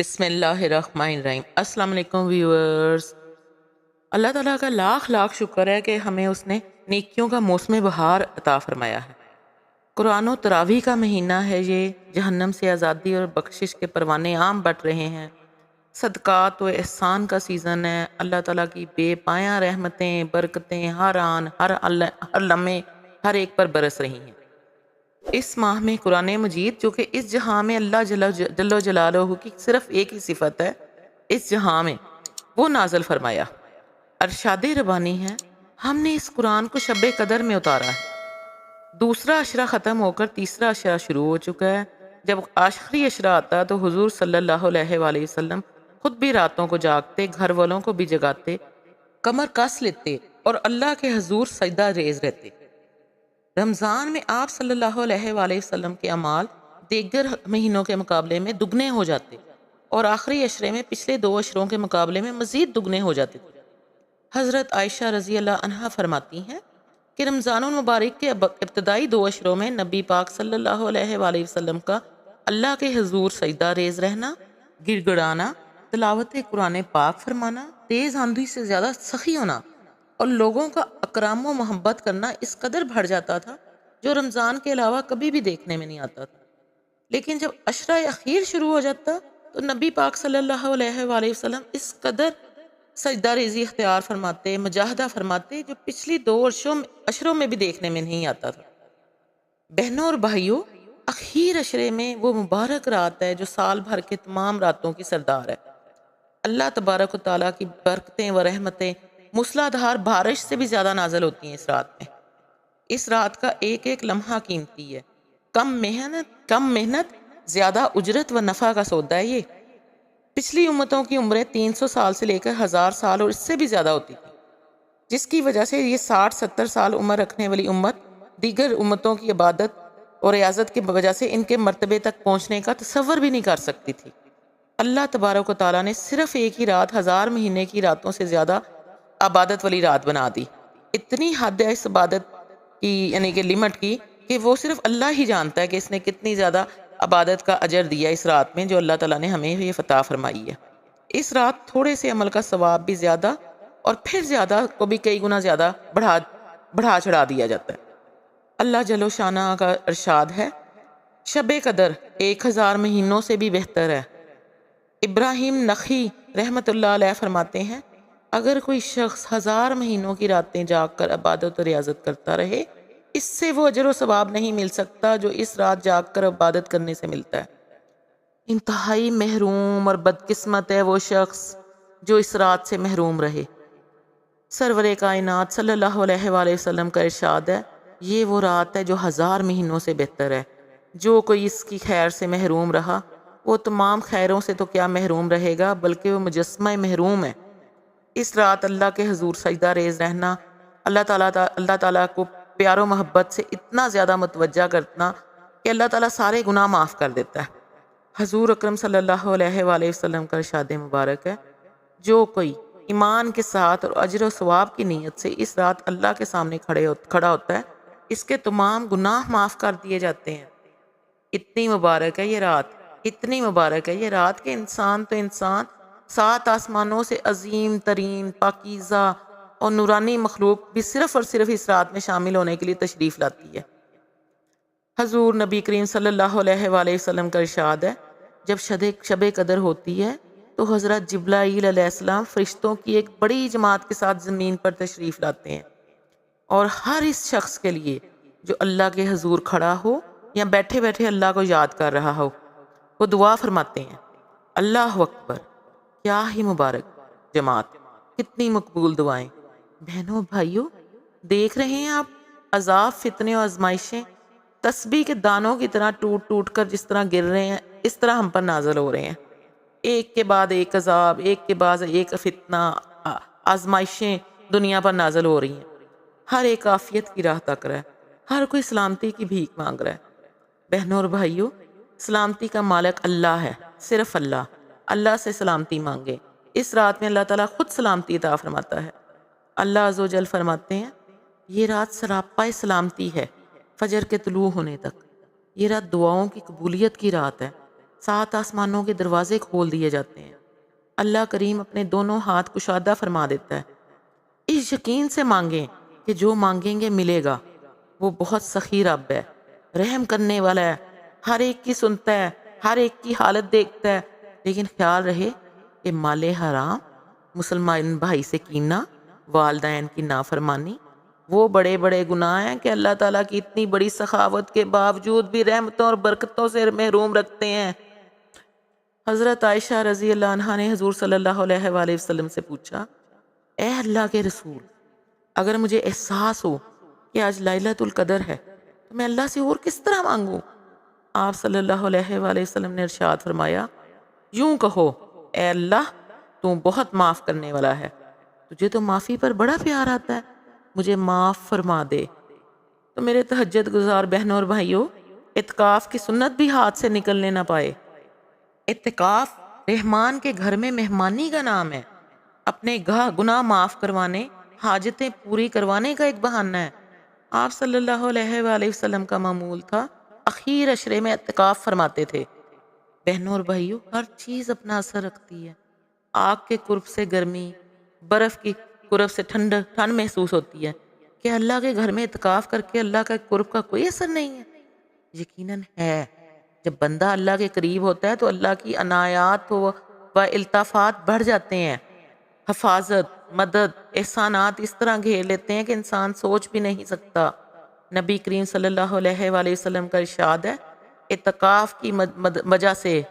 بسم اللہ الرحمن الرحیم۔ السلام علیکم ویورز۔ اللہ تعالیٰ کا لاکھ لاکھ شکر ہے کہ ہمیں اس نے نیکیوں کا موسم بہار عطا فرمایا ہے۔ قرآن و تراویح کا مہینہ ہے یہ، جہنم سے آزادی اور بخشش کے پروانے عام بٹ رہے ہیں۔ صدقات و احسان کا سیزن ہے۔ اللہ تعالیٰ کی بے پایاں رحمتیں، برکتیں ہر آن ہر لمحے ہر ایک پر برس رہی ہیں۔ اس ماہ میں قرآن مجید، جو کہ اس جہاں میں اللہ جل و جلالہ کی صرف ایک ہی صفت ہے، اس جہاں میں وہ نازل فرمایا۔ ارشاد ربانی ہے، ہم نے اس قرآن کو شب قدر میں اتارا ہے۔ دوسرا اشرہ ختم ہو کر تیسرا اشرہ شروع ہو چکا ہے۔ جب آخری اشرہ آتا تو حضور صلی اللہ علیہ وآلہ وسلم خود بھی راتوں کو جاگتے، گھر والوں کو بھی جگاتے، کمر کس لیتے اور اللہ کے حضور سجدہ ریز رہتے۔ رمضان میں آپ صلی اللہ علیہ وآلہ وسلم کے اعمال دیگر مہینوں کے مقابلے میں دگنے ہو جاتے اور آخری عشرے میں پچھلے 2 عشروں کے مقابلے میں مزید دگنے ہو جاتے تھے۔ حضرت عائشہ رضی اللہ عنہا فرماتی ہیں کہ رمضان المبارک کے ابتدائی 2 عشروں میں نبی پاک صلی اللہ علیہ وآلہ وسلم کا اللہ کے حضور سجدہ ریز رہنا، گڑ گڑانا، تلاوت قرآن پاک فرمانا، تیز آندھی سے زیادہ سخی ہونا اور لوگوں کا اکرام و محبت کرنا اس قدر بڑھ جاتا تھا جو رمضان کے علاوہ کبھی بھی دیکھنے میں نہیں آتا تھا۔ لیکن جب عشرہ اخیر شروع ہو جاتا تو نبی پاک صلی اللہ علیہ وآلہ وسلم اس قدر سجدہ ریزی اختیار فرماتے، مجاہدہ فرماتے، جو پچھلی 2 عشروں میں بھی دیکھنے میں نہیں آتا تھا۔ بہنوں اور بھائیوں، اخیر عشرے میں وہ مبارک رات ہے جو سال بھر کے تمام راتوں کی سردار ہے۔ اللہ تبارک و تعالیٰ کی برکتیں و رحمتیں موسلادھار بارش سے بھی زیادہ نازل ہوتی ہیں اس رات میں۔ اس رات کا ایک ایک لمحہ قیمتی ہے۔ کم محنت زیادہ اجرت و نفع کا سودا ہے یہ۔ پچھلی امتوں کی عمریں 300 سال سے لے کر 1000 سال اور اس سے بھی زیادہ ہوتی تھی، جس کی وجہ سے یہ 60-70 سال عمر رکھنے والی امت دیگر امتوں کی عبادت اور ریاضت کی وجہ سے ان کے مرتبے تک پہنچنے کا تصور بھی نہیں کر سکتی تھی۔ اللہ تبارک و تعالیٰ نے صرف ایک ہی رات 1000 مہینے کی راتوں سے زیادہ عبادت والی رات بنا دی۔ اتنی حد ہے اس عبادت کی، یعنی کہ لمٹ کی، کہ وہ صرف اللہ ہی جانتا ہے کہ اس نے کتنی زیادہ عبادت کا اجر دیا اس رات میں، جو اللہ تعالیٰ نے ہمیں یہ عطا فرمائی ہے۔ اس رات تھوڑے سے عمل کا ثواب بھی زیادہ اور پھر زیادہ کو بھی کئی گنا زیادہ بڑھا چڑھا دیا جاتا ہے۔ اللہ جل و شانہ کا ارشاد ہے، شب قدر 1000 مہینوں سے بھی بہتر ہے۔ ابراہیم نخعی رحمت اللہ علیہ فرماتے ہیں، اگر کوئی شخص 1000 مہینوں کی راتیں جاگ کر عبادت و ریاضت کرتا رہے، اس سے وہ اجر و ثواب نہیں مل سکتا جو اس رات جاگ کر عبادت کرنے سے ملتا ہے۔ انتہائی محروم اور بدقسمت ہے وہ شخص جو اس رات سے محروم رہے۔ سرور کائنات صلی اللہ علیہ وآلہ وسلم کا ارشاد ہے، یہ وہ رات ہے جو 1000 مہینوں سے بہتر ہے۔ جو کوئی اس کی خیر سے محروم رہا، وہ تمام خیروں سے تو کیا محروم رہے گا، بلکہ وہ مجسمہ محروم ہے۔ اس رات اللہ کے حضور سجدہ ریز رہنا، اللہ تعالیٰ کو پیار و محبت سے اتنا زیادہ متوجہ کرنا کہ اللہ تعالیٰ سارے گناہ معاف کر دیتا ہے۔ حضور اکرم صلی اللہ علیہ وآلہ وسلم کا ارشاد مبارک ہے، جو کوئی ایمان کے ساتھ اور اجر و ثواب کی نیت سے اس رات اللہ کے سامنے کھڑا ہوتا ہے، اس کے تمام گناہ معاف کر دیے جاتے ہیں۔ اتنی مبارک ہے یہ رات، اتنی مبارک ہے یہ رات کہ انسان 7 آسمانوں سے عظیم ترین پاکیزہ اور نورانی مخلوق بھی صرف اور صرف اس رات میں شامل ہونے کے لیے تشریف لاتی ہے۔ حضور نبی کریم صلی اللہ علیہ وآلہ وسلم کا ارشاد ہے، جب شب قدر ہوتی ہے تو حضرت جبرائیل علیہ السلام فرشتوں کی ایک بڑی جماعت کے ساتھ زمین پر تشریف لاتے ہیں، اور ہر اس شخص کے لیے جو اللہ کے حضور کھڑا ہو یا بیٹھے بیٹھے اللہ کو یاد کر رہا ہو، وہ دعا فرماتے ہیں، اللہ اکبر۔ کیا ہی مبارک جماعت، کتنی مقبول دعائیں۔ بہنوں بھائیوں، دیکھ رہے ہیں آپ، عذاب، فتنے اور آزمائشیں تسبیح کے دانوں کی طرح ٹوٹ ٹوٹ کر جس طرح گر رہے ہیں، اس طرح ہم پر نازل ہو رہے ہیں۔ ایک کے بعد ایک عذاب، ایک کے بعد ایک فتنہ، آزمائشیں دنیا پر نازل ہو رہی ہیں۔ ہر ایک عافیت کی راہ تک رہا ہے، ہر کوئی سلامتی کی بھیک مانگ رہا ہے۔ بہنوں اور بھائیوں، سلامتی کا مالک اللہ ہے، صرف اللہ۔ اللہ سے سلامتی مانگے۔ اس رات میں اللہ تعالیٰ خود سلامتی عطا فرماتا ہے۔ اللہ عز و جل فرماتے ہیں، یہ رات سراپا سلامتی ہے فجر کے طلوع ہونے تک۔ یہ رات دعاؤں کی قبولیت کی رات ہے۔ 7 آسمانوں کے دروازے کھول دیے جاتے ہیں۔ اللہ کریم اپنے دونوں ہاتھ کشادہ فرما دیتا ہے۔ اس یقین سے مانگیں کہ جو مانگیں گے ملے گا۔ وہ بہت سخی رب ہے، رحم کرنے والا ہے، ہر ایک کی سنتا ہے، ہر ایک کی حالت دیکھتا ہے۔ لیکن خیال رہے کہ مال حرام، مسلمان بھائی سے کینہ، والدین کی نافرمانی، وہ بڑے بڑے گناہ ہیں کہ اللہ تعالیٰ کی اتنی بڑی سخاوت کے باوجود بھی رحمتوں اور برکتوں سے محروم رکھتے ہیں۔ حضرت عائشہ رضی اللہ عنہا نے حضور صلی اللہ علیہ وآلہ وسلم سے پوچھا، اے اللہ کے رسول، اگر مجھے احساس ہو کہ آج لیلۃ القدر ہے تو میں اللہ سے اور کس طرح مانگوں؟ آپ صلی اللہ علیہ وآلہ وسلم نے ارشاد فرمایا، یوں کہو، اے اللہ تو بہت معاف کرنے والا ہے، تجھے تو معافی پر بڑا پیار آتا ہے، مجھے معاف فرما دے۔ تو میرے تہجد گزار بہنوں اور بھائیوں، اعتکاف کی سنت بھی ہاتھ سے نکلنے نہ پائے۔ اعتکاف رحمان کے گھر میں مہمانی کا نام ہے، اپنے گناہ معاف کروانے، حاجتیں پوری کروانے کا ایک بہانہ ہے۔ آپ صلی اللہ علیہ وآلہ وسلم کا معمول تھا، اخیر عشرے میں اعتکاف فرماتے تھے۔ بہنوں اور بھائیوں، ہر چیز اپنا اثر رکھتی ہے۔ آگ کے قرب سے گرمی، برف کی قرب سے ٹھنڈ محسوس ہوتی ہے۔ کہ اللہ کے گھر میں اعتکاف کر کے اللہ کا قرب کا کوئی اثر نہیں ہے؟ یقیناً ہے۔ جب بندہ اللہ کے قریب ہوتا ہے تو اللہ کی عنایات و الطافات بڑھ جاتے ہیں۔ حفاظت، مدد، احسانات اس طرح گھیر لیتے ہیں کہ انسان سوچ بھی نہیں سکتا۔ نبی کریم صلی اللہ علیہ وآلہ وسلم کا ارشاد ہے، اعتکاف کی وجہ سے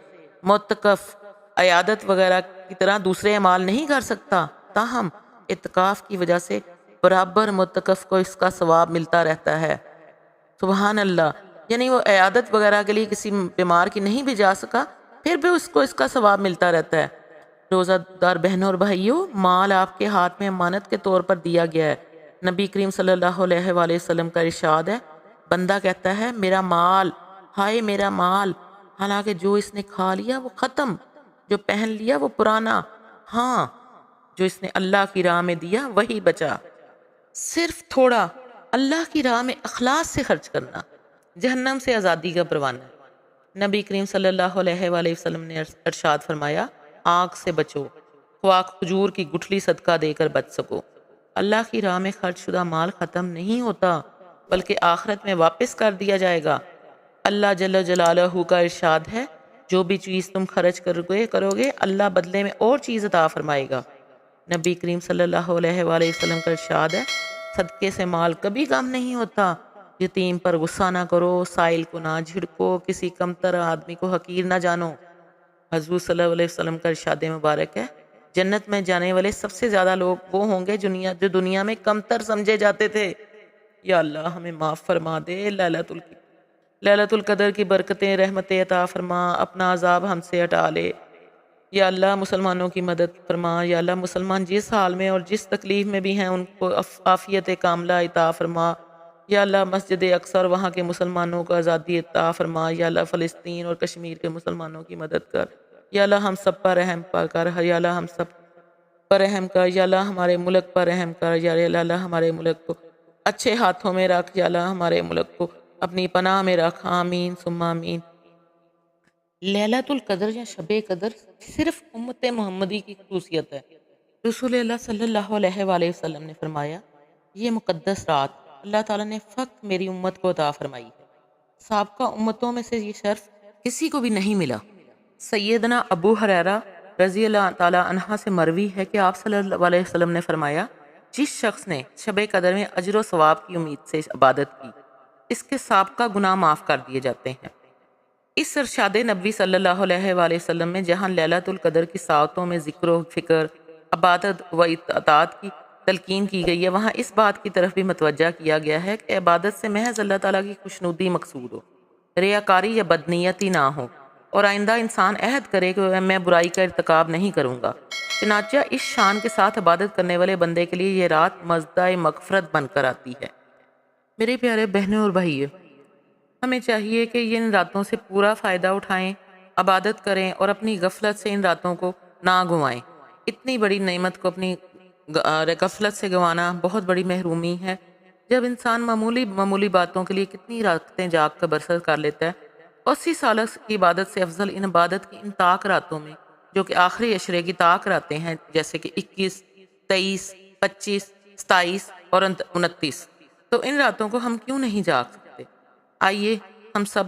معتکف عیادت وغیرہ کی طرح دوسرے اعمال نہیں کر سکتا، تاہم اعتکاف کی وجہ سے برابر معتکف کو اس کا ثواب ملتا رہتا ہے۔ سبحان اللہ، یعنی وہ عیادت وغیرہ کے لیے کسی بیمار کی نہیں بھی جا سکا، پھر بھی اس کو اس کا ثواب ملتا رہتا ہے۔ روزہ دار بہنوں اور بھائیوں، مال آپ کے ہاتھ میں امانت کے طور پر دیا گیا ہے۔ نبی کریم صلی اللہ علیہ وآلہ وسلم کا ارشاد ہے، بندہ کہتا ہے میرا مال، ہائے میرا مال، حالانکہ جو اس نے کھا لیا وہ ختم، جو پہن لیا وہ پرانا، ہاں جو اس نے اللہ کی راہ میں دیا وہی بچا۔ صرف تھوڑا اللہ کی راہ میں اخلاص سے خرچ کرنا جہنم سے آزادی کا پروانہ ہے۔ نبی کریم صلی اللہ علیہ وآلہ وسلم نے ارشاد فرمایا، آگ سے بچو، خواہ کھجور کی گٹھلی صدقہ دے کر بچ سکو۔ اللہ کی راہ میں خرچ شدہ مال ختم نہیں ہوتا، بلکہ آخرت میں واپس کر دیا جائے گا۔ اللہ جل جلالہ کا ارشاد ہے، جو بھی چیز تم خرچ کرو گے اللہ بدلے میں اور چیز عطا فرمائے گا۔ نبی کریم صلی اللہ علیہ وآلہ وسلم کا ارشاد ہے، صدقے سے مال کبھی کم نہیں ہوتا۔ یتیم پر غصہ نہ کرو، سائل کو نہ جھڑکو، کسی کمتر آدمی کو حقیر نہ جانو۔ حضور صلی اللہ علیہ وسلم کا ارشاد مبارک ہے، جنت میں جانے والے سب سے زیادہ لوگ وہ ہوں گے جو دنیا میں کمتر سمجھے جاتے تھے۔ یا اللہ ہمیں معاف فرما دے، لیلۃ القدر کی برکتیں رحمتیں عطا فرما، اپنا عذاب ہم سے ہٹا لے۔ یا اللہ مسلمانوں کی مدد فرما، یا اللہ مسلمان جس حال میں اور جس تکلیف میں بھی ہیں ان کو عافیت کاملہ عطا فرما۔ یا اللہ مسجد اقصی اور وہاں کے مسلمانوں کو آزادی عطا فرما۔ یا اللہ فلسطین اور کشمیر کے مسلمانوں کی مدد کر۔ یا اللہ ہم سب پر رحم کر، یا اللہ ہم سب پر رحم کر، یا اللہ ہمارے ملک پر رحم کر، یا اللہ ہمارے ملک کو اچھے ہاتھوں میں رکھ، یا اللہ ہمارے ملک کو اپنی پناہ میں رکھ، آمین ثم آمین۔ لیلۃ القدر یا شب قدر صرف امت محمدی کی خصوصیت ہے۔ رسول اللہ صلی اللہ علیہ وآلہ وسلم نے فرمایا، یہ مقدس رات اللہ تعالیٰ نے فقط میری امت کو عطا فرمائی ہے، سابقہ امتوں میں سے یہ شرف کسی کو بھی نہیں ملا۔ سیدنا ابو ہریرہ رضی اللہ تعالیٰ عنہ سے مروی ہے کہ آپ صلی اللہ علیہ وسلم نے فرمایا، جس شخص نے شب قدر میں اجر و ثواب کی امید سے عبادت کی، اس کے سابقہ گناہ معاف کر دیے جاتے ہیں۔ اس ارشاد نبوی صلی اللہ علیہ وآلہ وسلم میں جہاں لیلۃ القدر کی ساعتوں میں ذکر و فکر، عبادت و اطاعت کی تلقین کی گئی ہے، وہاں اس بات کی طرف بھی متوجہ کیا گیا ہے کہ عبادت سے محض اللہ تعالیٰ کی خوشنودی مقصود ہو، ریاکاری یا بدنیتی نہ ہو، اور آئندہ انسان عہد کرے کہ میں برائی کا ارتکاب نہیں کروں گا۔ چنانچہ اس شان کے ساتھ عبادت کرنے والے بندے کے لیے یہ رات مزدہ مغفرت بن کر آتی ہے۔ میرے پیارے بہنوں اور بھائیوں، ہمیں چاہیے کہ ان راتوں سے پورا فائدہ اٹھائیں، عبادت کریں اور اپنی غفلت سے ان راتوں کو نہ گنوائیں۔ اتنی بڑی نعمت کو اپنی غفلت سے گنوانا بہت بڑی محرومی ہے۔ جب انسان معمولی باتوں کے لیے کتنی راتیں جاگ کر بسر کر لیتا ہے، 80 سال کی عبادت سے افضل ان عبادت کی ان طاق راتوں میں جو کہ آخری عشرے کی طاق راتیں ہیں، جیسے کہ 21، 23، 25، 27 اور 29، تو ان راتوں کو ہم کیوں نہیں جاگ سکتے؟ آئیے ہم سب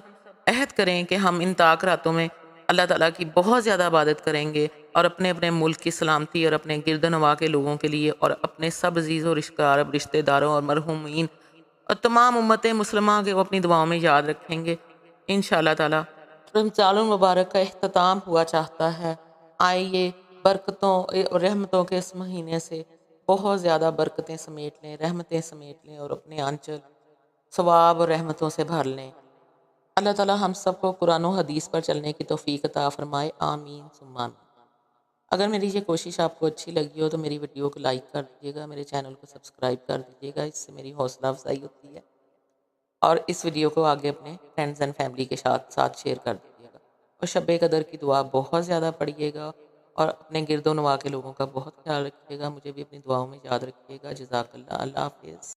عہد کریں کہ ہم ان طاق راتوں میں اللہ تعالیٰ کی بہت زیادہ عبادت کریں گے، اور اپنے اپنے ملک کی سلامتی اور اپنے گرد و نواح کے لوگوں کے لیے اور اپنے سب عزیز و رشتہ داروں اور مرحومین اور تمام امت مسلمہ کے وہ اپنی دعاؤں میں یاد رکھیں گے انشاءاللہ تعالی۔ رمضان المبارک کا اختتام ہوا چاہتا ہے، آئیے برکتوں اور رحمتوں کے اس مہینے سے بہت زیادہ برکتیں سمیٹ لیں، رحمتیں سمیٹ لیں اور اپنے آنچل ثواب اور رحمتوں سے بھر لیں۔ اللہ تعالی ہم سب کو قرآن و حدیث پر چلنے کی توفیق عطا فرمائے، آمین ثم آمین۔ اگر میری یہ کوشش آپ کو اچھی لگی ہو تو میری ویڈیو کو لائک کر دیجیے گا، میرے چینل کو سبسکرائب کر دیجیے گا، اس سے میری حوصلہ افزائی ہوتی ہے، اور اس ویڈیو کو آگے اپنے فرینڈز اینڈ فیملی کے ساتھ شیئر کر دیجیے گا، اور شب قدر کی دعا بہت زیادہ پڑھیے گا، اور اپنے گرد و نواح کے لوگوں کا بہت خیال رکھیے گا، مجھے بھی اپنی دعاؤں میں یاد رکھیے گا۔ جزاک اللہ، اللہ حافظ۔